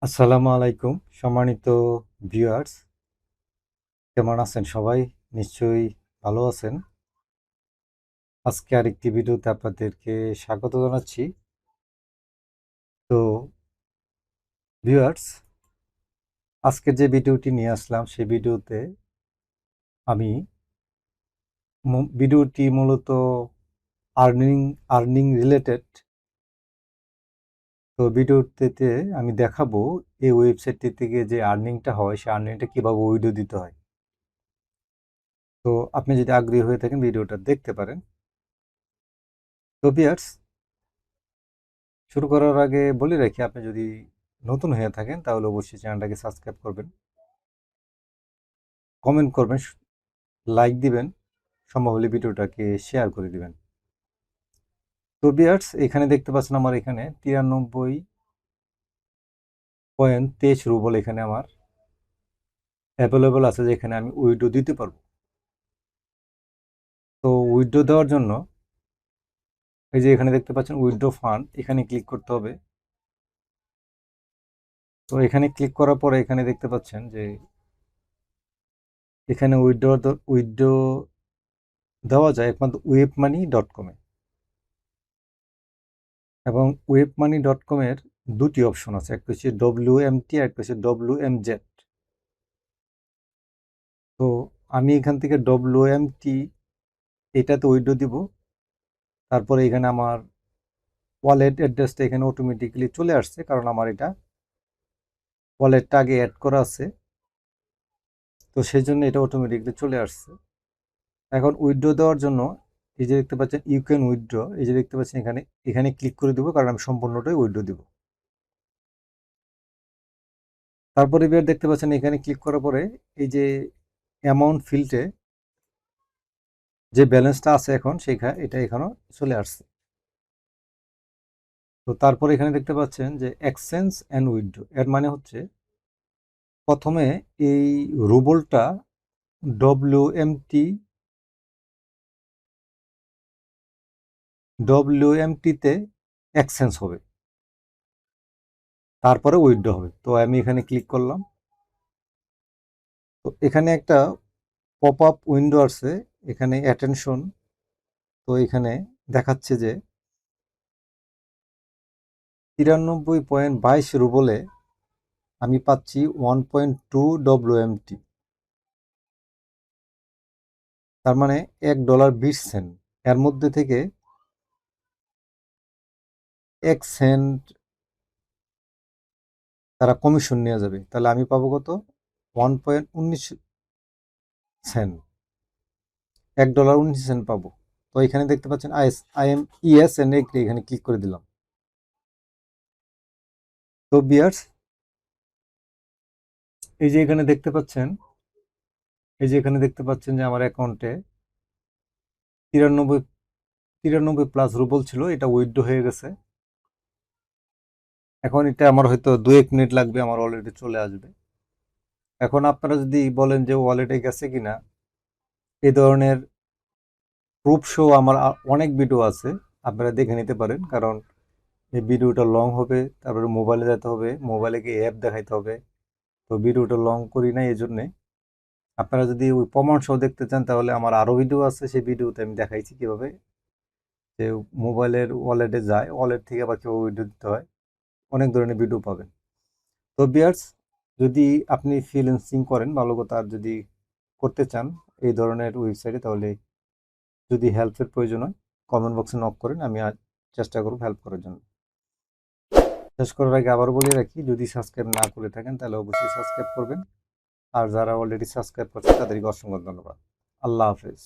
আসসালামু আলাইকুম সম্মানিত ভিউয়ার্স, কেমন আছেন সবাই? নিশ্চয়ই ভালো আছেন। আজকে আরেকটি ভিডিওতে আপনাদেরকে স্বাগত জানাচ্ছি। তো ভিউয়ার্স, আজকে যে ভিডিওটি নিয়ে আসলাম সেই ভিডিওতে আমি ভিডিওটি মূলত আর্নিং আর্নিং রিলেটেড। তো ভিডিওটিতে আমি দেখাবো এই ওয়েবসাইটটি থেকে যে আর্নিংটা হয় সেই আর্নিংটা কীভাবে উইথড্র দিতে হয়। তো আপনি যদি আগ্রহী হয়ে থাকেন ভিডিওটা দেখতে পারেন। তো ভিউয়ার্স, শুরু করার আগে বলে রাখি, আপনি যদি নতুন হয়ে থাকেন তাহলে অবশ্যই চ্যানেলটাকে সাবস্ক্রাইব করবেন, কমেন্ট করবেন, লাইক দিবেন, সম্ভব হলে ভিডিওটাকে শেয়ার করে দিবেন। তো ভিউয়ার্স, এখানে দেখতে পাচ্ছেন আমার এখানে 93.23 রুবল এখানে আমার অ্যাভেলেবল আছে, যেখানে আমি উইথড্র দিতে পারবো। তো উইথড্র দেওয়ার জন্য এই যে এখানে দেখতে পাচ্ছেন উইথড্র ফান্ড, এখানে ক্লিক করতে হবে। তো এখানে ক্লিক করার পরে এখানে দেখতে পাচ্ছেন যে এখানে উইথড্র দেওয়া যায় একমাত্র webmoney.com-এ, এবং webmoney.com-এর দুটি অপশন আছে, একটা হচ্ছে WMT আর একটা হচ্ছে WMZ। তো আমি এখান থেকে WMT এটাতে উইথড্র দিব। তারপরে এখানে আমার ওয়ালেট অ্যাড্রেসটা এখানে অটোমেটিক্যালি চলে আসছে, কারণ আমার এটা ওয়ালেটটা আগে অ্যাড করা আছে, তো সেই জন্য এটা অটোমেটিক্যালি চলে আসছে। এখন উইথড্র দেওয়ার জন্য এই যে দেখতে পাচ্ছেন ইউ ক্যান উইথড্র, এই যে দেখতে পাচ্ছেন এখানে এখানে ক্লিক করে দেবো, কারণ আমি সম্পূর্ণটাই উইথড্র দিব। তারপরে এবার দেখতে পাচ্ছেন এখানে ক্লিক করার পরে এই যে অ্যামাউন্ট ফিল্ডে যে ব্যালেন্সটা আছে এখন সেখানে এটা এখানেও চলে আসছে। তো তারপরে এখানে দেখতে পাচ্ছেন যে এক্সচেঞ্জ অ্যান্ড উইথড্র, এর মানে হচ্ছে প্রথমে এই রুবলটা ডব্লিউএমটিতে এক্সচেঞ্জ হবে, তারপরে উইথড্র হবে। তো আমি এখানে ক্লিক করলাম। তো এখানে একটা পপ আপ উইন্ডো আছে, এখানে অ্যাটেনশন। তো এখানে দেখাচ্ছে যে 93.22 রুবলে আমি পাচ্ছি 1.2 WMT, তার মানে $1.20। এর মধ্যে থেকে 1 সেন্ট তারা কমিশন নিয়ে যাবে, তাহলে আমি পাবো কত? 1.19 সেন্ট, $1.19 পাবো। তো এখানে দেখতে পাচ্ছেন I am yes and agree, এখানে ক্লিক করে দিলাম। তো বিয়ার্স, এই যে এখানে দেখতে পাচ্ছেন যে আমার অ্যাকাউন্টে 93 প্লাস রুবল ছিল, এটা উইথড্র হয়ে গেছে। এখন এটা আমার হয়তো 2-1 মিনিট লাগবে, আমার অলরেডি চলে আসবে। এখন আপনারা যদি বলেন যে ওয়ালেটে গেছে কিনা, এই ধরনের প্রুফ শো আমার অনেক ভিডিও আছে, আপনারা দেখে নিতে পারেন, কারণ এই ভিডিওটা লং হবে, তারপরে মোবাইলে যেতে হবে, মোবাইলে গিয়ে অ্যাপ দেখাইতে হবে। তো ভিডিওটা লং করি না, এই জন্যে আপনারা যদি ওই প্রমাণ সহ দেখতে চান তাহলে আমার আরও ভিডিও আছে, সেই ভিডিওতে আমি দেখাইছি কীভাবে যে মোবাইলের ওয়ালেটে যায়, ওয়ালেট থেকে আবার কীভাবে ভিডিও দিতে হয়, অনেক ধরনের ভিডিও পাবেন। তো বিয়ার্স, যদি আপনি ফ্রিল্যান্সিং করেন ভালো কথা, আর যদি করতে চান এই ধরনের ওয়েবসাইটে, তাহলে যদি হেল্পের প্রয়োজন হয় কমেন্ট বক্সে নক করেন, আমি আজ চেষ্টা করব হেল্প করার জন্য। শেষ করার আগে আবার বলে রাখি, যদি সাবস্ক্রাইব না করে থাকেন তাহলে অবশ্যই সাবস্ক্রাইব করবেন, আর যারা অলরেডি সাবস্ক্রাইব করছে তাদেরকে অসংখ্য ধন্যবাদ। আল্লাহ হাফেজ।